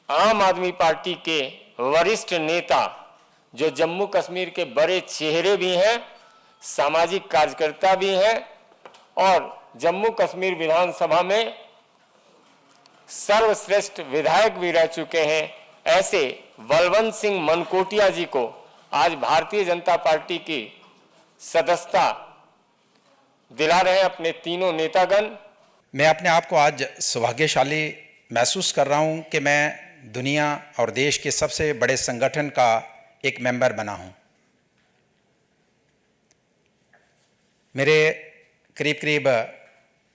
आम आदमी पार्टी के वरिष्ठ नेता जो जम्मू कश्मीर के बड़े चेहरे भी हैं, सामाजिक कार्यकर्ता भी हैं और जम्मू कश्मीर विधानसभा में सर्वश्रेष्ठ विधायक भी रह चुके हैं, ऐसे बलवंत सिंह मनकोटिया जी को आज भारतीय जनता पार्टी की सदस्यता दिला रहे हैं अपने तीनों नेतागण। मैं अपने आप को आज सौभाग्यशाली महसूस कर रहा हूं कि मैं दुनिया और देश के सबसे बड़े संगठन का एक मेंबर बना हूं। मेरे करीब करीब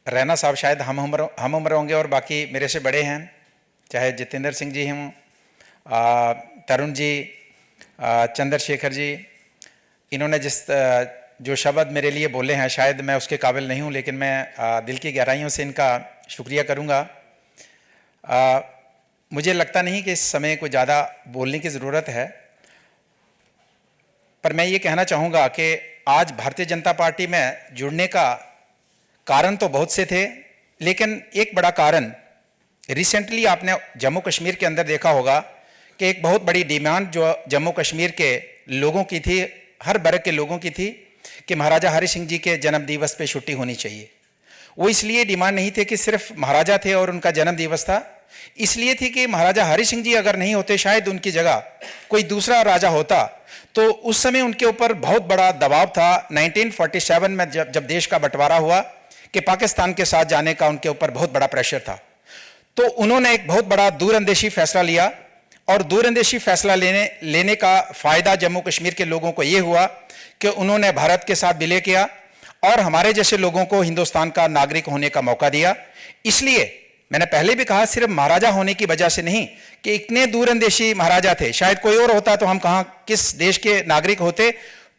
रैना साहब शायद हम उम्र होंगे और बाकी मेरे से बड़े हैं, चाहे जितेंद्र सिंह जी हों, तरुण जी, चंद्रशेखर जी। इन्होंने जो शब्द मेरे लिए बोले हैं शायद मैं उसके काबिल नहीं हूं, लेकिन मैं दिल की गहराइयों से इनका शुक्रिया करूंगा। मुझे लगता नहीं कि इस समय कोई ज़्यादा बोलने की ज़रूरत है, पर मैं ये कहना चाहूँगा कि आज भारतीय जनता पार्टी में जुड़ने का कारण तो बहुत से थे, लेकिन एक बड़ा कारण रिसेंटली आपने जम्मू कश्मीर के अंदर देखा होगा कि एक बहुत बड़ी डिमांड जो जम्मू कश्मीर के लोगों की थी, हर वर्ग के लोगों की थी, कि महाराजा हरि सिंह जी के जन्म दिवस पे छुट्टी होनी चाहिए। वो इसलिए डिमांड नहीं थी कि सिर्फ महाराजा थे और उनका जन्म दिवस था, इसलिए थी कि महाराजा हरि सिंह जी अगर नहीं होते, शायद उनकी जगह कोई दूसरा राजा होता, तो उस समय उनके ऊपर बहुत बड़ा दबाव था। 1947 में जब देश का बंटवारा हुआ कि पाकिस्तान के साथ जाने का उनके ऊपर बहुत बड़ा प्रेशर था, तो उन्होंने एक बहुत बड़ा दूरअंदेशी फैसला लिया और दूरअंदेशी फैसला लेने का फायदा जम्मू कश्मीर के लोगों को यह हुआ कि उन्होंने भारत के साथ विलय किया और हमारे जैसे लोगों को हिंदुस्तान का नागरिक होने का मौका दिया। इसलिए मैंने पहले भी कहा, सिर्फ महाराजा होने की वजह से नहीं कि इतने दूरअंदेशी महाराजा थे, शायद कोई और होता तो हम कहां किस देश के नागरिक होते,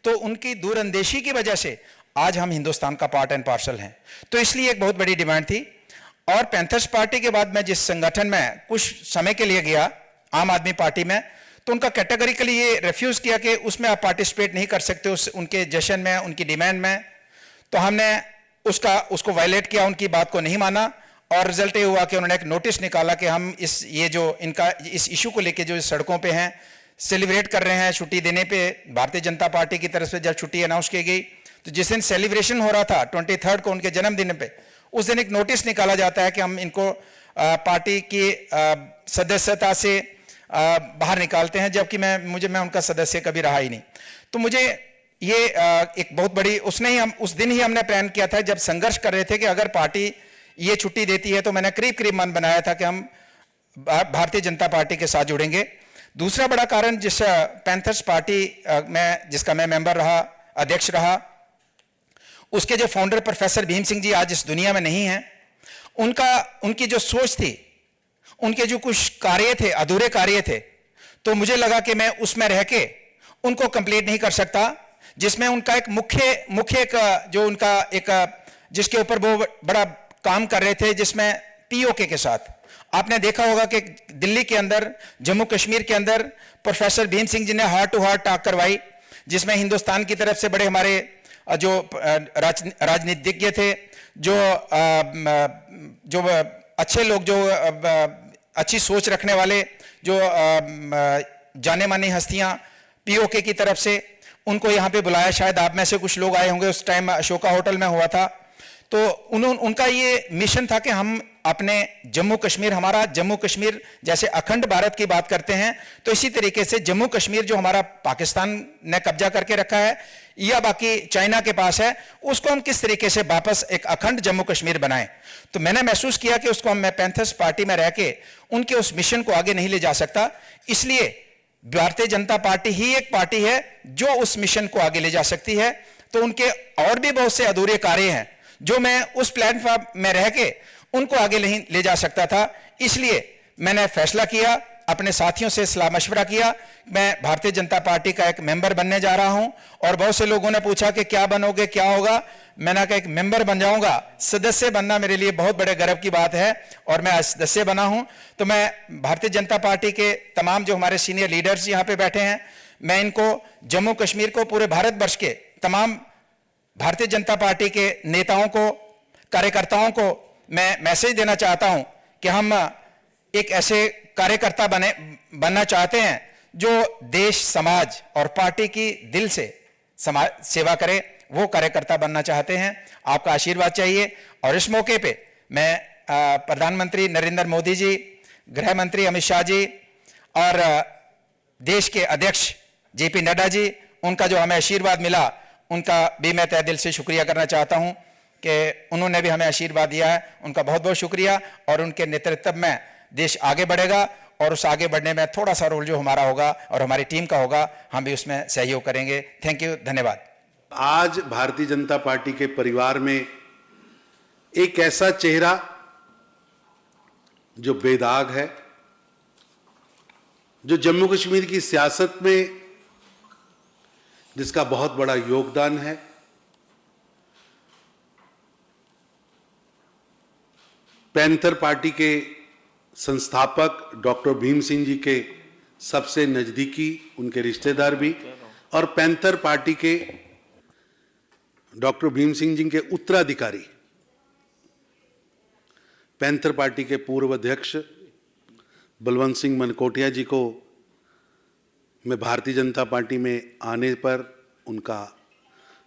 तो उनकी दूरअंदेशी की वजह से आज हम हिंदुस्तान का पार्ट एंड पार्सल हैं। तो इसलिए एक बहुत बड़ी डिमांड थी। और पैंथर्स पार्टी के बाद मैं जिस संगठन में कुछ समय के लिए गया, आम आदमी पार्टी में, तो उनका कैटेगरिकली ये रिफ्यूज किया कि उसमें आप पार्टिसिपेट नहीं कर सकते, उनके जश्न में, उनकी डिमांड में। तो हमने उसको वायलेट किया, उनकी बात को नहीं माना और रिजल्ट ये हुआ कि उन्होंने एक नोटिस निकाला कि हम इस इशू को लेके जो सड़कों पे हैं सेलिब्रेट कर रहे हैं छुट्टी देने पे। भारतीय जनता पार्टी की तरफ से जब छुट्टी अनाउंस की गई, तो जिस दिन सेलिब्रेशन हो रहा था 23 को उनके जन्मदिन पे, उस दिन एक नोटिस निकाला जाता है कि हम इनको पार्टी की सदस्यता से बाहर निकालते हैं, जबकि मैं उनका सदस्य कभी रहा ही नहीं। तो मुझे ये एक बहुत बड़ी उस दिन ही हमने प्लान किया था, जब संघर्ष कर रहे थे कि अगर पार्टी ये छुट्टी देती है, तो मैंने करीब करीब मन बनाया था कि हम भारतीय जनता पार्टी के साथ जुड़ेंगे। दूसरा बड़ा कारण जिस पैंथर्स पार्टी में जिसका मैं मेंबर रहा, अध्यक्ष रहा, उसके जो फाउंडर प्रोफेसर भीम सिंह जी आज इस दुनिया में नहीं हैं, उनकी जो सोच थी, उनके जो कुछ कार्य थे, अधूरे कार्य थे, तो मुझे लगा कि मैं उसमें रह के उनको कंप्लीट नहीं कर सकता, जिसमें उनका एक मुख्य जो उनका एक जिसके ऊपर वो बड़ा काम कर रहे थे, जिसमें पीओके के साथ आपने देखा होगा कि दिल्ली के अंदर, जम्मू कश्मीर के अंदर प्रोफेसर भीम सिंह जी ने हार्ट टू हार्ट टॉक करवाई, जिसमें हिंदुस्तान की तरफ से बड़े हमारे जो राजनीतिज्ञ थे, जो अच्छे लोग, जो अच्छी सोच रखने वाले, जो जाने मानी हस्तियां पीओके की तरफ से, उनको यहाँ पे बुलाया। शायद आप में से कुछ लोग आए होंगे, उस टाइम अशोका होटल में हुआ था। तो उनका ये मिशन था कि हम अपने जम्मू कश्मीर, हमारा जम्मू कश्मीर जैसे अखंड भारत की बात करते हैं, तो इसी तरीके से जम्मू कश्मीर जो हमारा पाकिस्तान ने कब्जा करके रखा है या बाकी चाइना के पास है, उसको हम किस तरीके से वापस एक अखंड जम्मू कश्मीर बनाएं। तो मैंने महसूस किया कि उसको मैं पैंथर्स पार्टी में रह के उनके उस मिशन को आगे नहीं ले जा सकता, इसलिए भारतीय जनता पार्टी ही एक पार्टी है जो उस मिशन को आगे ले जा सकती है। तो उनके और भी बहुत से अधूरे कार्य हैं जो मैं उस प्लेटफॉर्म में रह के उनको आगे नहीं ले जा सकता था, इसलिए मैंने फैसला किया, अपने साथियों से सलाह मशवरा किया, मैं भारतीय जनता पार्टी का एक मेंबर बनने जा रहा हूं। और बहुत से लोगों ने पूछा कि क्या बनोगे, क्या होगा। मैंने कहा एक मेंबर बन जाऊंगा, सदस्य बनना मेरे लिए बहुत बड़े गर्व की बात है और मैं सदस्य बना हूं। तो मैं भारतीय जनता पार्टी के तमाम जो हमारे सीनियर लीडर्स यहाँ पे बैठे हैं, मैं इनको जम्मू कश्मीर को, पूरे भारतवर्ष के तमाम भारतीय जनता पार्टी के नेताओं को, कार्यकर्ताओं को मैं मैसेज देना चाहता हूं कि हम एक ऐसे कार्यकर्ता बनना चाहते हैं जो देश, समाज और पार्टी की दिल से समाज सेवा करे, वो कार्यकर्ता बनना चाहते हैं। आपका आशीर्वाद चाहिए। और इस मौके पे मैं प्रधानमंत्री नरेंद्र मोदी जी, गृह मंत्री अमित शाह जी और देश के अध्यक्ष जेपी नड्डा जी, उनका जो हमें आशीर्वाद मिला, उनका भी मैं तहे दिल से शुक्रिया करना चाहता हूं कि उन्होंने भी हमें आशीर्वाद दिया है। उनका बहुत बहुत शुक्रिया। और उनके नेतृत्व में देश आगे बढ़ेगा और उस आगे बढ़ने में थोड़ा सा रोल जो हमारा होगा और हमारी टीम का होगा, हम भी उसमें सहयोग करेंगे। थैंक यू, धन्यवाद। आज भारतीय जनता पार्टी के परिवार में एक ऐसा चेहरा जो बेदाग है, जो जम्मू कश्मीर की सियासत में जिसका बहुत बड़ा योगदान है, पैंथर पार्टी के संस्थापक डॉक्टर भीम सिंह जी के सबसे नजदीकी उनके रिश्तेदार भी, और पैंथर पार्टी के डॉक्टर भीम सिंह जी के उत्तराधिकारी, पैंथर पार्टी के पूर्व अध्यक्ष बलवंत सिंह मनकोटिया जी को मैं भारतीय जनता पार्टी में आने पर उनका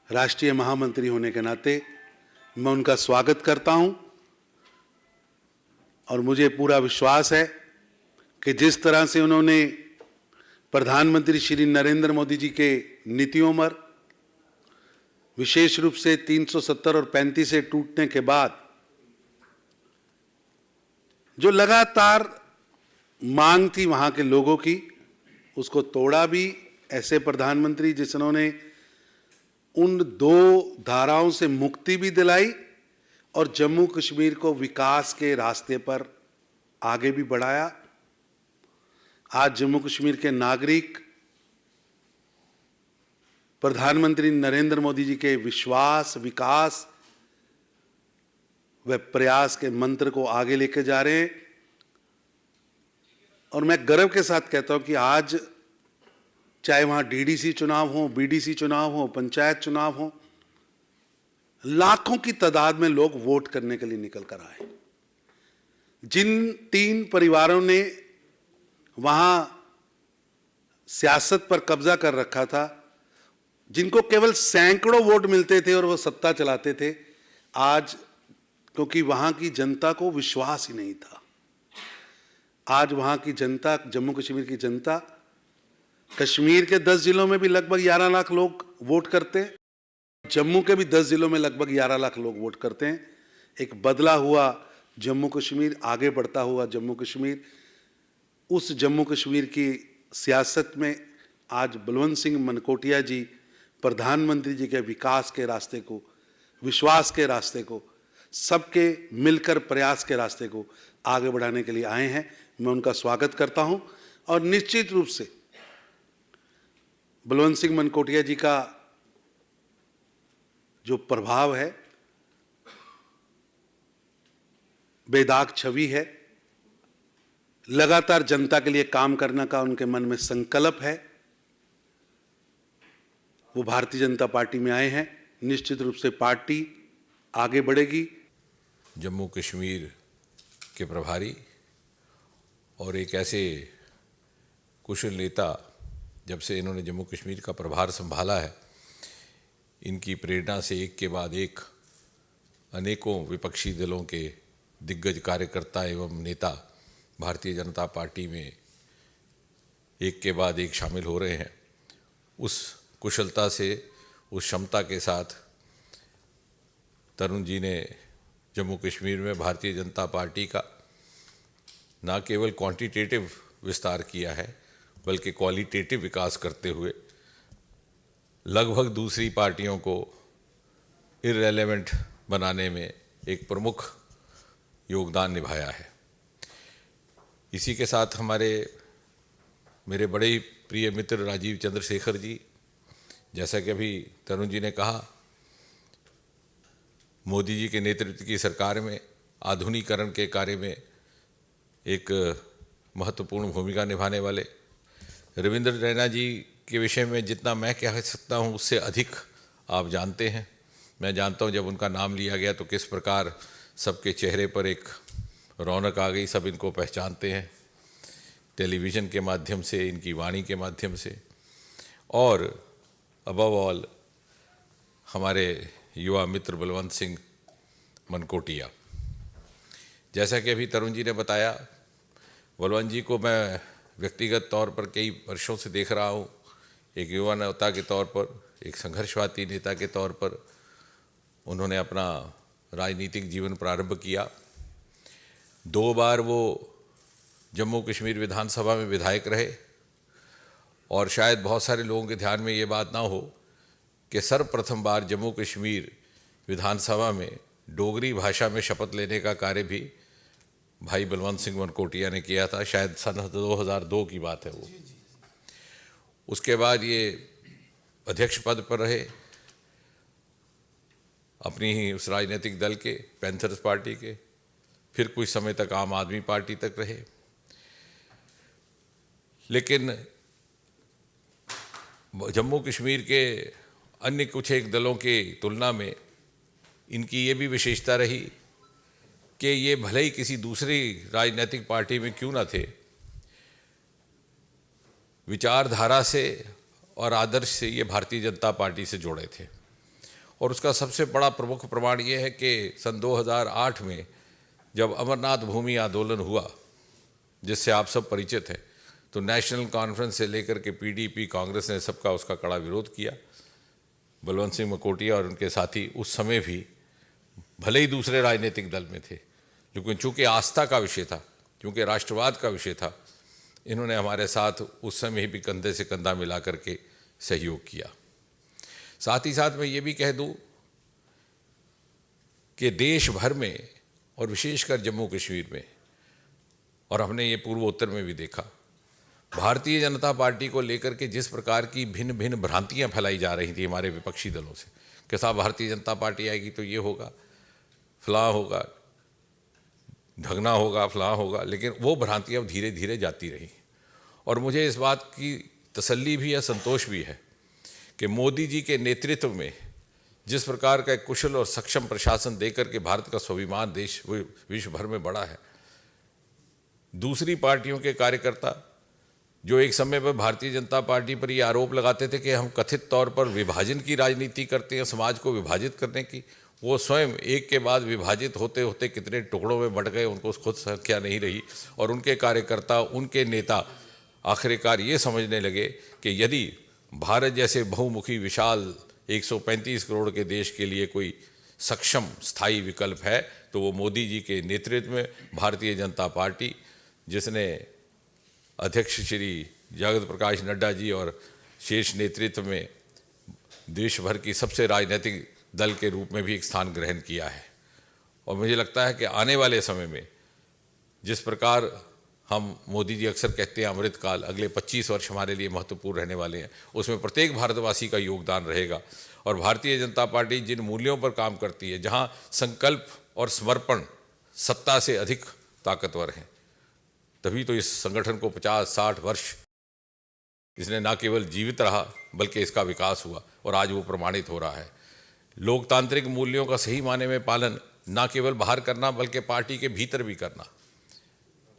राष्ट्रीय महामंत्री होने के नाते मैं उनका स्वागत करता हूं। और मुझे पूरा विश्वास है कि जिस तरह से उन्होंने प्रधानमंत्री श्री नरेंद्र मोदी जी के नीतियों पर, विशेष रूप से 370 और 35 से टूटने के बाद जो लगातार मांग थी वहां के लोगों की, उसको तोड़ा भी ऐसे प्रधानमंत्री जिन्होंने उन 2 धाराओं से मुक्ति भी दिलाई और जम्मू कश्मीर को विकास के रास्ते पर आगे भी बढ़ाया। आज जम्मू कश्मीर के नागरिक प्रधानमंत्री नरेंद्र मोदी जी के विश्वास, विकास व प्रयास के मंत्र को आगे लेकर जा रहे हैं। और मैं गर्व के साथ कहता हूं कि आज चाहे वहां डीडीसी चुनाव हो, बीडीसी चुनाव हो, पंचायत चुनाव हो, लाखों की तादाद में लोग वोट करने के लिए निकल कर आए। जिन 3 परिवारों ने वहां सियासत पर कब्जा कर रखा था, जिनको केवल सैकड़ों वोट मिलते थे और वो सत्ता चलाते थे, आज क्योंकि वहां की जनता को विश्वास ही नहीं था, आज वहां की जनता, जम्मू कश्मीर की जनता, कश्मीर के 10 जिलों में भी लगभग 11 लाख लोग वोट करते हैं, जम्मू के भी 10 जिलों में लगभग 11 लाख लोग वोट करते हैं। एक बदला हुआ जम्मू कश्मीर, आगे बढ़ता हुआ जम्मू कश्मीर, उस जम्मू कश्मीर की सियासत में आज बलवंत सिंह मनकोटिया जी प्रधानमंत्री जी के विकास के रास्ते को, विश्वास के रास्ते को, सबके मिलकर प्रयास के रास्ते को आगे बढ़ाने के लिए आए हैं। मैं उनका स्वागत करता हूं। और निश्चित रूप से बलवंत सिंह मनकोटिया जी का जो प्रभाव है, बेदाग छवि है, लगातार जनता के लिए काम करने का उनके मन में संकल्प है, वो भारतीय जनता पार्टी में आए हैं। निश्चित रूप से पार्टी आगे बढ़ेगी। जम्मू कश्मीर के प्रभारी और एक ऐसे कुशल नेता, जब से इन्होंने जम्मू कश्मीर का प्रभार संभाला है, इनकी प्रेरणा से एक के बाद एक अनेकों विपक्षी दलों के दिग्गज कार्यकर्ता एवं नेता भारतीय जनता पार्टी में एक के बाद एक शामिल हो रहे हैं। उस कुशलता से, उस क्षमता के साथ तरुण जी ने जम्मू कश्मीर में भारतीय जनता पार्टी का न केवल क्वांटिटेटिव विस्तार किया है, बल्कि क्वालिटेटिव विकास करते हुए लगभग दूसरी पार्टियों को इररेलेवेंट बनाने में एक प्रमुख योगदान निभाया है। इसी के साथ मेरे बड़े ही प्रिय मित्र राजीव चंद्रशेखर जी, जैसा कि अभी तरुण जी ने कहा, मोदी जी के नेतृत्व की सरकार में आधुनिकीकरण के कार्य में एक महत्वपूर्ण भूमिका निभाने वाले रविंद्र रैना जी के विषय में जितना मैं कह सकता हूँ उससे अधिक आप जानते हैं। मैं जानता हूँ जब उनका नाम लिया गया तो किस प्रकार सबके चेहरे पर एक रौनक आ गई, सब इनको पहचानते हैं। टेलीविज़न के माध्यम से, इनकी वाणी के माध्यम से, और अबव ऑल हमारे युवा मित्र बलवंत सिंह मनकोटिया। जैसा कि अभी तरुण जी ने बताया, बलवंत जी को मैं व्यक्तिगत तौर पर कई वर्षों से देख रहा हूँ, एक युवा नेता के तौर पर, एक संघर्षवादी नेता के तौर पर उन्होंने अपना राजनीतिक जीवन प्रारंभ किया। 2 बार वो जम्मू कश्मीर विधानसभा में विधायक रहे, और शायद बहुत सारे लोगों के ध्यान में ये बात ना हो कि सर्वप्रथम बार जम्मू कश्मीर विधानसभा में डोगरी भाषा में शपथ लेने का कार्य भी भाई बलवंत सिंह मनकोटिया ने किया था। शायद सन 2002 की बात है वो। उसके बाद ये अध्यक्ष पद पर रहे अपनी ही उस राजनीतिक दल के, पैंथर्स पार्टी के, फिर कुछ समय तक आम आदमी पार्टी तक रहे। लेकिन जम्मू कश्मीर के अन्य कुछ एक दलों के तुलना में इनकी ये भी विशेषता रही कि ये भले ही किसी दूसरी राजनीतिक पार्टी में क्यों ना थे, विचारधारा से और आदर्श से ये भारतीय जनता पार्टी से जुड़े थे। और उसका सबसे बड़ा प्रमुख प्रमाण ये है कि सन 2008 में जब अमरनाथ भूमि आंदोलन हुआ, जिससे आप सब परिचित हैं, तो नेशनल कॉन्फ्रेंस से लेकर के पीडीपी, कांग्रेस ने सबका उसका कड़ा विरोध किया। बलवंत सिंह मनकोटिया और उनके साथी उस समय भी भले ही दूसरे राजनीतिक दल में थे, लेकिन चूंकि आस्था का विषय था, क्योंकि राष्ट्रवाद का विषय था, इन्होंने हमारे साथ उस समय भी कंधे से कंधा मिला करके सहयोग किया। साथ ही साथ मैं ये भी कह दूं कि देश भर में और विशेषकर जम्मू कश्मीर में, और हमने ये पूर्वोत्तर में भी देखा, भारतीय जनता पार्टी को लेकर के जिस प्रकार की भिन्न भिन्न भ्रांतियां फैलाई जा रही थी हमारे विपक्षी दलों से कि साहब भारतीय जनता पार्टी आएगी तो ये होगा, फलां होगा, ढगना होगा, फलां होगा, लेकिन वो भ्रांतियां धीरे धीरे जाती रही। और मुझे इस बात की तसल्ली भी है, संतोष भी है कि मोदी जी के नेतृत्व में जिस प्रकार का एक कुशल और सक्षम प्रशासन देकर के भारत का स्वाभिमान देश विश्व भर में बढ़ा है, दूसरी पार्टियों के कार्यकर्ता जो एक समय पर भारतीय जनता पार्टी पर ये आरोप लगाते थे कि हम कथित तौर पर विभाजन की राजनीति करते हैं, समाज को विभाजित करने की, वो स्वयं एक के बाद विभाजित होते होते कितने टुकड़ों में बंट गए, उनको खुद संख्या नहीं रही। और उनके कार्यकर्ता, उनके नेता आखिरकार ये समझने लगे कि यदि भारत जैसे बहुमुखी विशाल 135 करोड़ के देश के लिए कोई सक्षम स्थायी विकल्प है तो वो मोदी जी के नेतृत्व में भारतीय जनता पार्टी, जिसने अध्यक्ष श्री जगत प्रकाश नड्डा जी और शीर्ष नेतृत्व में देश भर की सबसे राजनीतिक दल के रूप में भी एक स्थान ग्रहण किया है। और मुझे लगता है कि आने वाले समय में जिस प्रकार हम, मोदी जी अक्सर कहते हैं अमृतकाल, अगले 25 वर्ष हमारे लिए महत्वपूर्ण रहने वाले हैं, उसमें प्रत्येक भारतवासी का योगदान रहेगा। और भारतीय जनता पार्टी जिन मूल्यों पर काम करती है, जहां संकल्प और समर्पण सत्ता से अधिक ताकतवर हैं, तभी तो इस संगठन को 50-60 वर्ष इसने न केवल जीवित रहा बल्कि इसका विकास हुआ और आज वो प्रमाणित हो रहा है। लोकतांत्रिक मूल्यों का सही माने में पालन न केवल बाहर करना बल्कि पार्टी के भीतर भी करना,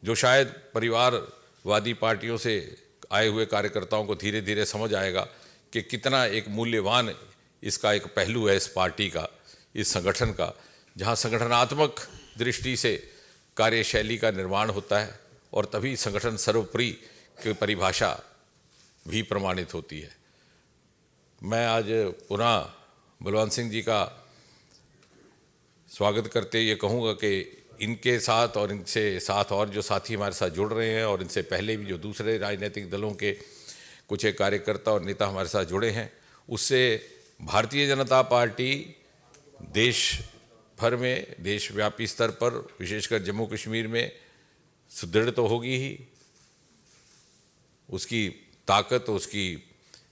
जो शायद परिवारवादी पार्टियों से आए हुए कार्यकर्ताओं को धीरे धीरे समझ आएगा कि कितना एक मूल्यवान इसका एक पहलू है इस पार्टी का, इस संगठन का, जहां संगठनात्मक दृष्टि से कार्यशैली का निर्माण होता है और तभी संगठन सर्वोपरि की परिभाषा भी प्रमाणित होती है। मैं आज पुनः बलवंत सिंह जी का स्वागत करते ये कहूँगा कि इनके साथ और इनसे साथ और जो साथी हमारे साथ जुड़ रहे हैं और इनसे पहले भी जो दूसरे राजनीतिक दलों के कुछ एक कार्यकर्ता और नेता हमारे साथ जुड़े हैं, उससे भारतीय जनता पार्टी देश भर में, देशव्यापी स्तर पर, विशेषकर जम्मू कश्मीर में सुदृढ़ तो होगी ही, उसकी ताकत, उसकी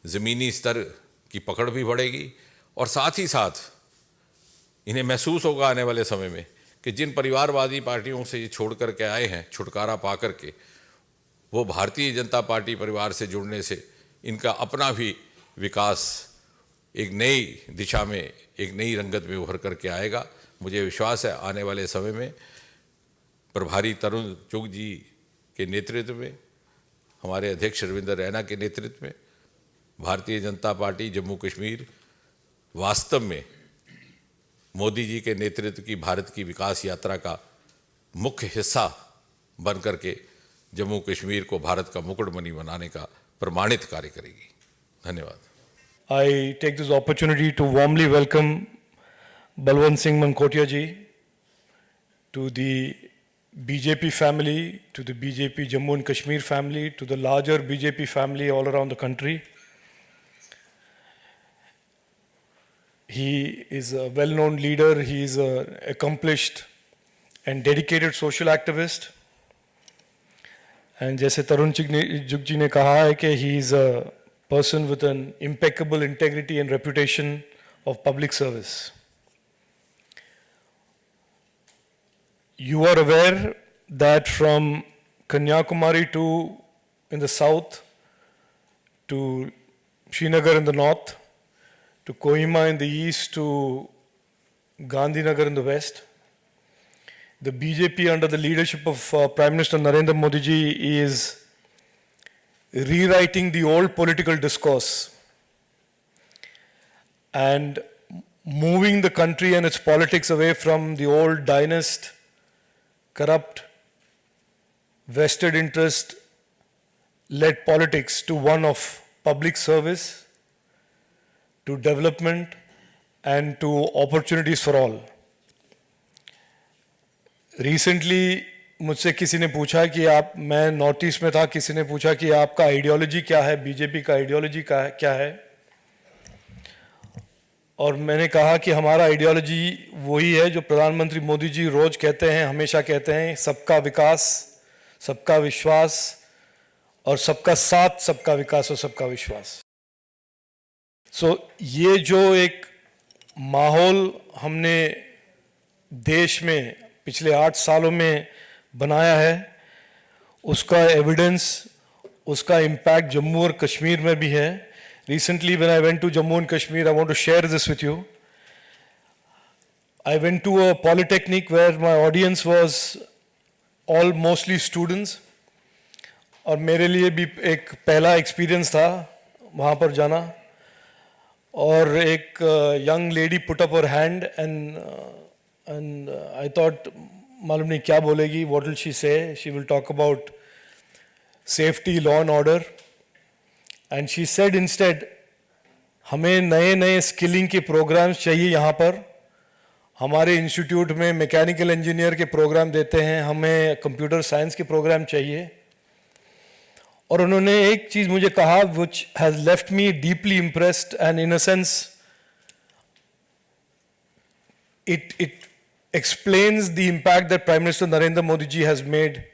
ज़मीनी स्तर की पकड़ भी बढ़ेगी। और साथ ही साथ इन्हें महसूस होगा आने वाले समय में कि जिन परिवारवादी पार्टियों से ये छोड़ करके आए हैं, छुटकारा पा करके, वो भारतीय जनता पार्टी परिवार से जुड़ने से इनका अपना भी विकास एक नई दिशा में, एक नई रंगत में उभर करके आएगा। मुझे विश्वास है आने वाले समय में प्रभारी तरुण चुग जी के नेतृत्व में हमारे अध्यक्ष रविंदर रैना के नेतृत्व में भारतीय जनता पार्टी जम्मू कश्मीर वास्तव में मोदी जी के नेतृत्व की भारत की विकास यात्रा का मुख्य हिस्सा बन करके जम्मू कश्मीर को भारत का मुकुटमणि बनाने का प्रमाणित कार्य करेगी। धन्यवाद। I take this opportunity to warmly welcome Balwant Singh Mankotia ji to the BJP family, to the BJP Jammu and Kashmir family, to the larger BJP family all around the country. He is a well-known leader. He is an accomplished and dedicated social activist. And जैसे तरुण जुग जी ने कहा है कि he is a person with an impeccable integrity and reputation of public service. You are aware that from Kanyakumari to in the south, to Srinagar in the north, to Kohima in the east, to Gandhinagar in the west, the BJP under the leadership of Prime Minister Narendra Modi ji is rewriting the old political discourse and moving the country and its politics away from the old dynast, corrupt, vested interest led politics to one of public service, to development and to opportunities for all. Recently मुझसे किसी ने पूछा कि आप, मैं north east में था, किसी ने पूछा कि आपका आइडियोलॉजी क्या है, बीजेपी का आइडियोलॉजी क्या है, और मैंने कहा कि हमारा आइडियोलॉजी वही है जो प्रधानमंत्री मोदी जी रोज कहते हैं, हमेशा कहते हैं, सबका विकास, सबका विश्वास और सबका साथ, सबका विकास और सबका विश्वास। ये जो एक माहौल हमने देश में पिछले 8 सालों में बनाया है, उसका एविडेंस, उसका इम्पैक्ट जम्मू और कश्मीर में भी है। Recently when I went to Jammu and Kashmir, I want to share this with you. I went to a polytechnic where my audience was all mostly students, और मेरे लिए भी एक पहला एक्सपीरियंस था वहाँ पर जाना, और एक young lady put up her hand and I thought मालूम नहीं क्या बोलेगी, what will she say? She will talk about safety, law and order. And she said instead, हमें नए नए स्किलिंग के प्रोग्राम्स चाहिए यहाँ पर, हमारे इंस्टीट्यूट में मैकेनिकल इंजीनियर के प्रोग्राम देते हैं, हमें कंप्यूटर साइंस के प्रोग्राम चाहिए। और उन्होंने एक चीज़ मुझे कहा which has left me deeply impressed and in a sense it explains the impact that Prime Minister Narendra Modi ji has made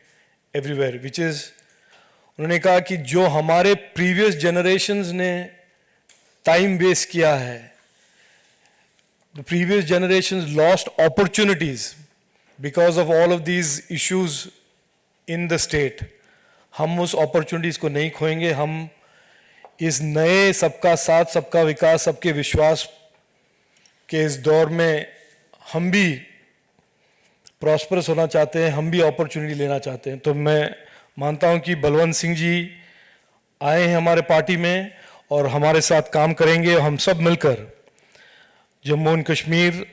everywhere, which is, उन्होंने कहा कि जो हमारे प्रीवियस जनरेशन्स ने टाइम वेस्ट किया है, the previous generations lost opportunities because of all of these issues in the state. हम उस अपॉर्चुनिटीज को नहीं खोएंगे। हम इस नए सबका साथ, सबका विकास, सबके विश्वास के इस दौर में हम भी प्रॉस्परस होना चाहते हैं, हम भी अपॉर्चुनिटी लेना चाहते हैं। तो मैं मानता हूं कि बलवंत सिंह जी आए हैं हमारे पार्टी में और हमारे साथ काम करेंगे। हम सब मिलकर जम्मू एंड कश्मीर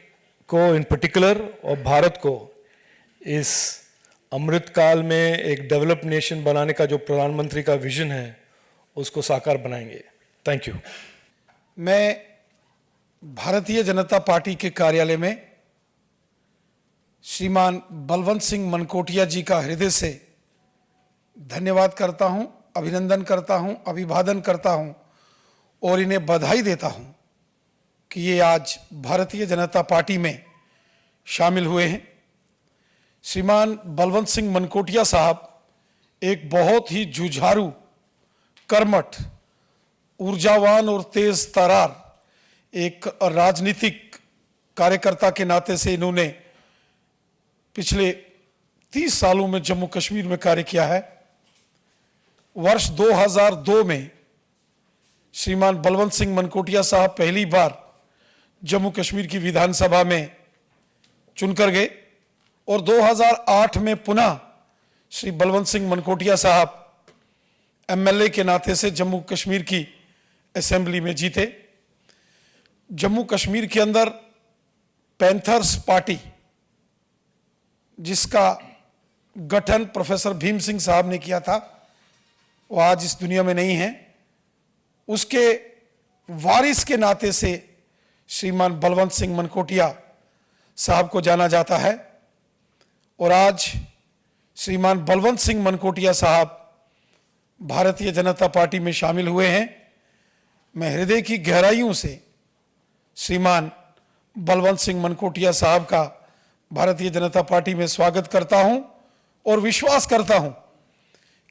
को इन पर्टिकुलर और भारत को इस अमृत काल में एक डेवलप्ड नेशन बनाने का जो प्रधानमंत्री का विजन है उसको साकार बनाएंगे। Thank you. मैं भारतीय जनता पार्टी के कार्यालय में श्रीमान बलवंत सिंह मनकोटिया जी का हृदय से धन्यवाद करता हूं, अभिनंदन करता हूं, अभिवादन करता हूं और इन्हें बधाई देता हूं कि ये आज भारतीय जनता पार्टी में शामिल हुए हैं। श्रीमान बलवंत सिंह मनकोटिया साहब एक बहुत ही जुझारू, कर्मठ, ऊर्जावान और तेज तरार एक राजनीतिक कार्यकर्ता के नाते से इन्होंने पिछले 30 सालों में जम्मू कश्मीर में कार्य किया है। वर्ष 2002 में श्रीमान बलवंत सिंह मनकोटिया साहब पहली बार जम्मू कश्मीर की विधानसभा में चुनकर गए और 2008 में पुनः श्री बलवंत सिंह मनकोटिया साहब एमएलए के नाते से जम्मू कश्मीर की असेंबली में जीते। जम्मू कश्मीर के अंदर पैंथर्स पार्टी, जिसका गठन प्रोफेसर भीम सिंह साहब ने किया था, वो आज इस दुनिया में नहीं है। उसके वारिस के नाते से श्रीमान बलवंत सिंह मनकोटिया साहब को जाना जाता है। और आज श्रीमान बलवंत सिंह मनकोटिया साहब भारतीय जनता पार्टी में शामिल हुए हैं। मैं हृदय की गहराइयों से श्रीमान बलवंत सिंह मनकोटिया साहब का भारतीय जनता पार्टी में स्वागत करता हूं और विश्वास करता हूं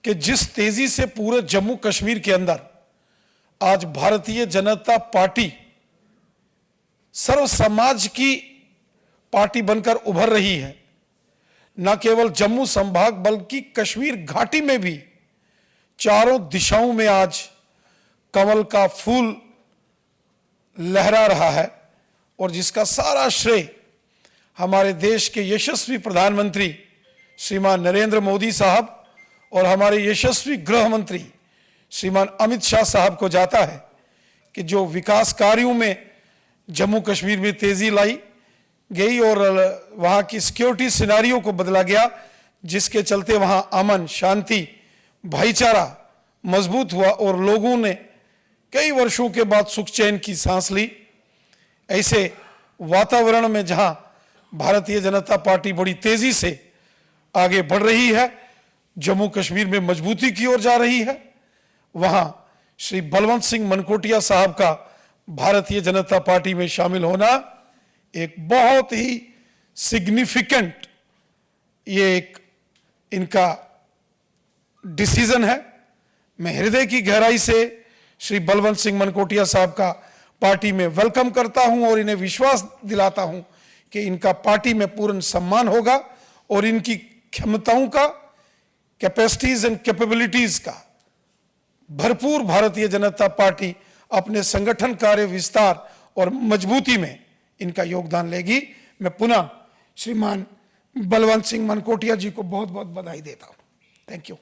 कि जिस तेजी से पूरे जम्मू कश्मीर के अंदर आज भारतीय जनता पार्टी सर्व समाज की पार्टी बनकर उभर रही है, न केवल जम्मू संभाग बल्कि कश्मीर घाटी में भी चारों दिशाओं में आज कमल का फूल लहरा रहा है, और जिसका सारा श्रेय हमारे देश के यशस्वी प्रधानमंत्री श्रीमान नरेंद्र मोदी साहब और हमारे यशस्वी गृह मंत्री श्रीमान अमित शाह साहब को जाता है कि जो विकास कार्यों में जम्मू कश्मीर में तेजी लाई गई और वहाँ की सिक्योरिटी सिनारियों को बदला गया, जिसके चलते वहाँ अमन, शांति, भाईचारा मजबूत हुआ और लोगों ने कई वर्षों के बाद सुख चैन की सांस ली। ऐसे वातावरण में जहाँ भारतीय जनता पार्टी बड़ी तेजी से आगे बढ़ रही है, जम्मू कश्मीर में मजबूती की ओर जा रही है, वहाँ श्री बलवंत सिंह मनकोटिया साहब का भारतीय जनता पार्टी में शामिल होना एक बहुत ही सिग्निफिकेंट, ये एक इनका डिसीजन है। मैं हृदय की गहराई से श्री बलवंत सिंह मनकोटिया साहब का पार्टी में वेलकम करता हूं और इन्हें विश्वास दिलाता हूं कि इनका पार्टी में पूर्ण सम्मान होगा और इनकी क्षमताओं का, कैपेसिटीज एंड कैपेबिलिटीज का भरपूर भारतीय जनता पार्टी अपने संगठन कार्य विस्तार और मजबूती में इनका योगदान लेगी। मैं पुनः श्रीमान बलवंत सिंह मनकोटिया जी को बहुत बहुत बधाई देता हूं। Thank you.